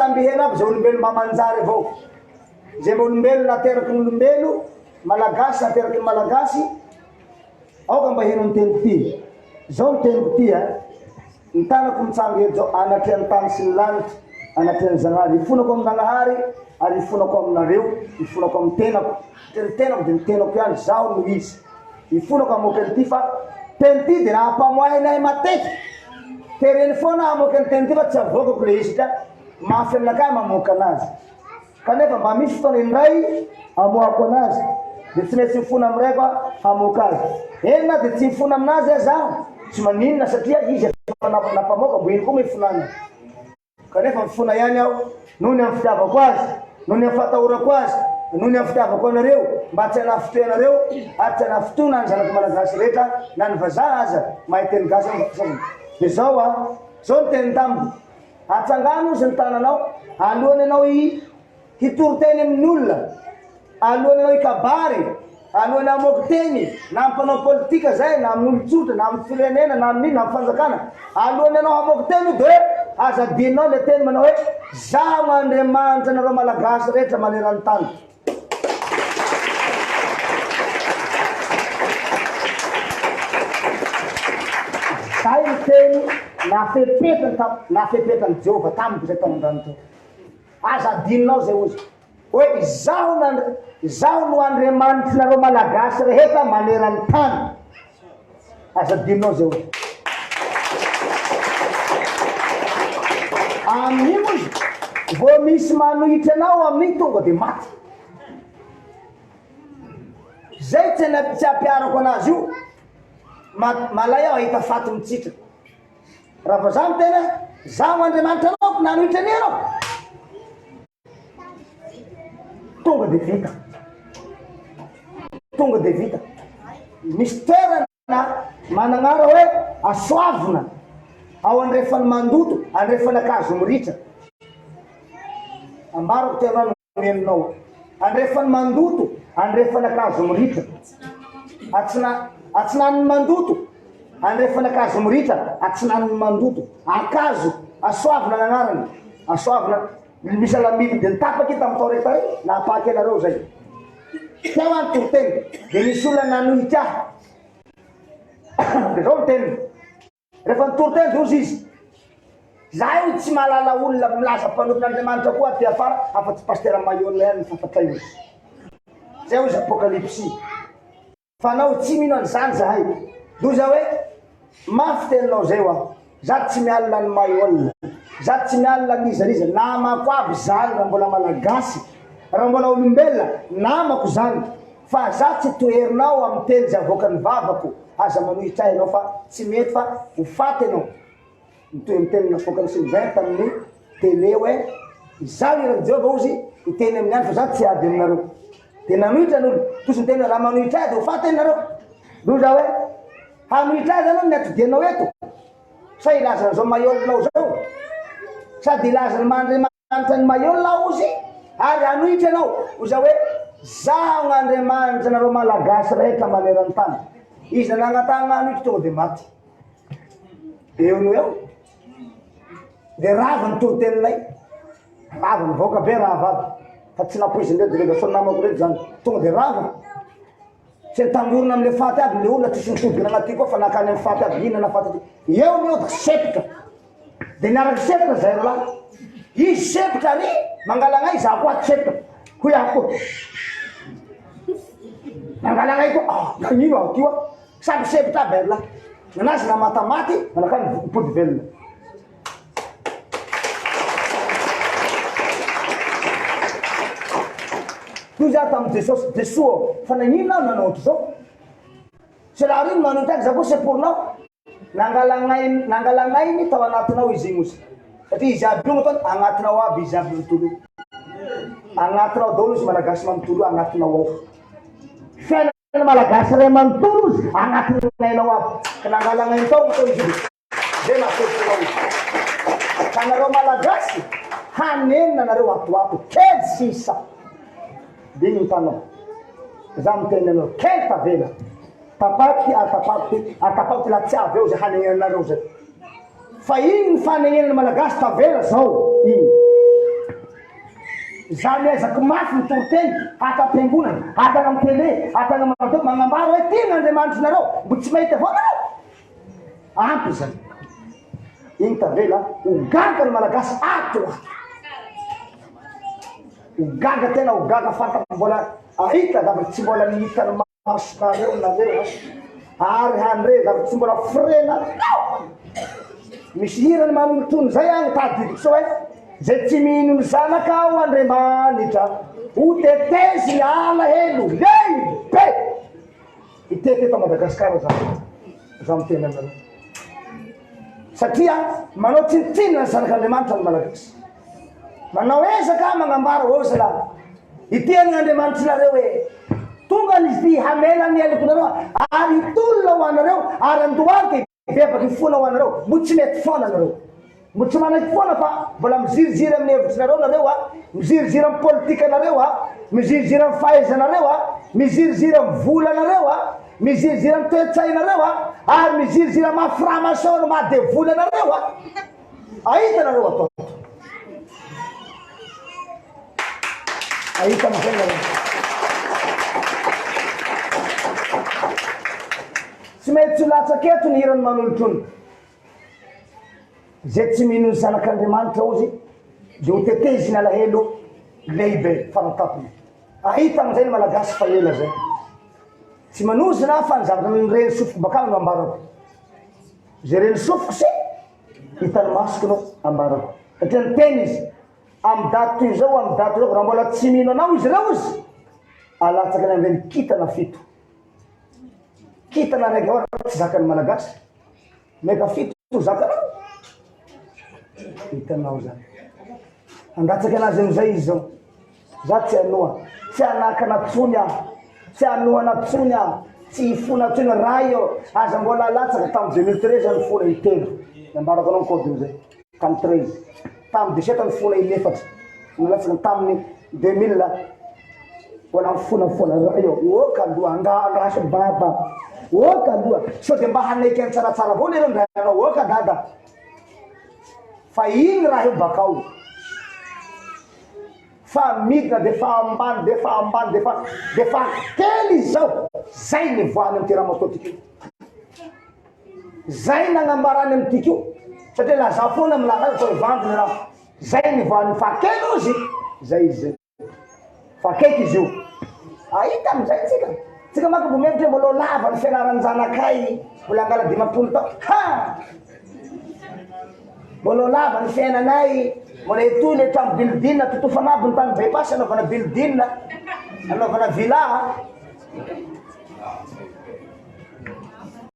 tambihena zay olombelo mamanjary avao. Zay olombelo nateraky ny olombelo, malagasy nateraky ny malagasy, aoka mba heno ny teny ty. Zao ny teny ty ny tanako mitsanga eto zao anatreha ny tany sy ny lanitra, anatreha ny Zagnahary. Ifonako amin'Agnahary ary ifonako aminareo, ifonako amin'ny tenako. Tenako dia ny tenako ihany, zaho no izy. Ifonako amoaka ny ty fa teny ty dia nahampamoahinay matetiky. Tereny foana amoaka ny teny ty fa tsy avokako le izy ka mafy aminakay mamoaka anazy. Kanefa mba misy fotoana indray amoako anazy, dia tsy maintsy mifona amiray koa hamoaka azy. Ena dia tsy mifona aminazy zaho, tsy maninona satria izy nampamoaka mbo iny koa mifonana. Kanefa mifona ihany aho noho ny amin'ny fitiavako azy, noho ny amin'ny fahatahorako azy, noho ny amin'ny fitiavako anareo, mba tsy hanafitoy anareo ary tsy hanafitoana ny zanako malagasy rehetra na ny vazaha aza mahay teny gasy amin'ny. Dia zao zao ny teny tamiko. Atsangano izy ny tananao, alohany anao hitoroteny amin'ny olona, alohany anao ikabary, alohany amoky teny, na ampanao politika zay, na amin'ny olon-tsotra, na amin'ny firenena, na amin'ny na amin'ny fanjakana, alohany anao amoky teny dia azadinao le teny manao hoe zaho Andriamanitra nareo malagasy rehetra maneran'ny tany. Zay ny teny nafepetany Jehova tamiko zay tamin'andro teo. Azadinao zay ozy hoe zaho no Andriamanitra nareo malagasy rehetra maneran'ny tany. Azadinao zay ozy. Amin'io izy vao misy manohitra anao amin'iny tonga dia maty. Zay tsy ampiarako anazy io, malay aho ahita faty mitsitra. Raha fa zaho tena zaho Andriamanitra anao nanohitra any anao, tonga dia vita. Tonga dia vita. Misy toerana managnara hoe asoavina ao andrefany mandoto, andrefany akazo miritra. Ambarako tena nomeninao, andrefany mandoto, andrefany akazo miritra. Atsinan'ny mandoto, andrefany akazo miritra, atsinan'ny mandoto. Akazo, asoavina nanarany, asoavina. Misy alamidy dia nitapaky tamin'ny tao rehetra rey, napaky anareo zay. Teo any toroteny, dia nisy olona nanohitra ahy. Dia zao ny teniny. Rehefa nitoroteny dia ozy izy, zaho io tsy mahalala olona milaza mpanotin'Andriamanitra koa aty afara, afa-tsy pastera Mayol ihany nyfafatray ozy. Zay ozy apokalypsy. Fa anao tsy mino an'izany zahay. Doza hoe mafy teninao zay ho aho. Zaho tsy mialina ny Mayol, zaho tsy mialina ny izariza, namako aby zany raha mbola malagasy, raha mbola olombelona, namako zany. Fa zaho tsy toherinao amin'ny teny zay avoakany vavako, aza manohitra ahy ianao fa tsy mety fa ho faty ianao. Mitohy amin'ny teny navoakany Sylvain tamin'ny télé hoe zaho iran'i Jehova ozy hiteny amin'ny andro fa zaho tsy ady aminareo. Dia nanohitra n'olo, tosy ny teny raha manohitra ahy dia ho faty ianareo. Loza hoe hanohitra ahy zany ny atodianao eto. Sa ilazana zao Mayolnao zao, sady ilazany Andriamanitra ny Mayolna ozy ary hanohitra anao oza hoe zaho Andriamanitra nareo malagasy rehetra maneran'ny tany. Izy nanangatahana hanohitra tonga dia maty. Eo no eo. Dia rava ny toroteninay, rava nivoaka be rava aby, fa tsy napoiziny reto délégation namako reto zany, tonga dia rava. Tsy nitangorona amin'le faty aby, le olona tsisy nitobina anaty koa fa nakany amin'ny faty aby, inona faty aby. Eo no eo da sepitra. Dia niaraky sepitra zay rolahy. Izy sepitra ary mangalagnay za koa sepitra. Hoy ako. Mangalagnay koa, nanino aho tio ah. Samy sepitra aby rolahy. Nanazy na matamaty, manakany pody velona. Toy za tamin'ny Jesosy, Jesosy, fa nanino aho nanao zao? C'est la rue manohitra za koa c'est pour nao. Nangalanay tao anatinao izy igny ozy. Satria izy aby io matony agnatinao aby izy aby manontolo. Agnatinao daholo izy malagasy manontolo agnatinao ao. Fiainana malagasy ray manontolo izy agnatinao aby. Ka nangalanay tao matao izy. Zay nasetinao izy. Ka nareo malagasy hanenina nareo atoato kely sisa. Dia igny tanao. Za miteny anao kely tavela. Tapaky atapako la tsy avy eo zay hanenenanareo zay. Fa igny ny fanenenana malagasy tavela zao igny. Zany ezaka mafy mitoroteny haka am-piangonana, haka amin'ny télé, haka amin'ny radio magnambara hoe ty n'Andriamanitra nareo, mbo tsy mahita avao nareo. Ampy zany. Iny tavela hogaga ny malagasy ato. Hogaga tena hogaga fantako mbola ahita zavatra tsy mbola nihita ny masonareo nareo ary handre zavatra tsy mbola frena. Misy hirany manomotony zay agny tadidiko so hoe zay tsy mino ny zanaka ao Andriamanitra ho tetezi ala helo lehibe. Itety eto Madagasikara za mitena nareo satria manao tsinitsinina ny zanak'Andriamanitra ny malagasy. Manao ezaka magnambara ozala iten'Andriamanitra nareo hoe tonga n'izy ty hamena ny eliko nareo ary tolona ho anareo ary andohany bebaky fona ho anareo. Mbo tsy mety fona nareo, mbo tsy manaiky fona fa mbola miziriziry amin'ny hevitry nareo nareo miziriziry amin'ny politika nareo miziriziry amin'ny fahaizanareo miziriziry amin'ny vola nareo miziriziry amin'ny toe-tsainareo ary miziriziry amin'ny maframason mahadevola nareo ahita nareo atao. Ahita am'zay nareo. Tsy mety tsy latsaky eto ny hirany manolotrony. Zay tsy mino ny zanak'Andriamanitra ozy de ho teteziny alahelo lehibe fanatapony. Ahita am'zay ny malagasy fa ela zay. Tsy manozina fa ny zavatra ny reny sofiko bakany no ambarako. Zay reny sofiko se hitany masoko no ambarako. Satria ny teny izy amin'ny daty toy zao amin'ny daty zao raha mbola tsy mino anao izy reo izy alatsaky ny amreny kitana fito. Kitana raiky ao tsy zakany malagasy meka fito zakanao hitanao zany. Andatsaky anazy am'zay izy zao za tsy anoa, tsy anakanatsony tsy anoanatsony tsy ifonatsony raha io aza mbola alatsaky tamin'ny 2013 ny fona itelo nambarako anao kody am'zay tamin'ny 13 tamin'ny 17 ny fona inefatry nilatsaky tamin'ny 2000 mbola mifonafona raha io oka aloha andraso baba oka aloha so de mba hanaiky any tsaratsara avao lero ndrahanao oka dada fa iny raha io bakao fa midina defa ambany defa ambany defa kely zao zay ny voany amin'ny teramatao tikio zay nagnambarany amin'ny tikio satria la za foana milaka fa vandiny raha zay ny voany fa kely ozy zay izy zay fa keky izy io ahita am'zay tsika maka mbo mevitra mbola lava ny fianarany zanakay mbola angala 50 tao mbola lava ny fiainanay mbola etoy le trano bildina totofanabo ny tany bypass anaovana bildina anaovana villa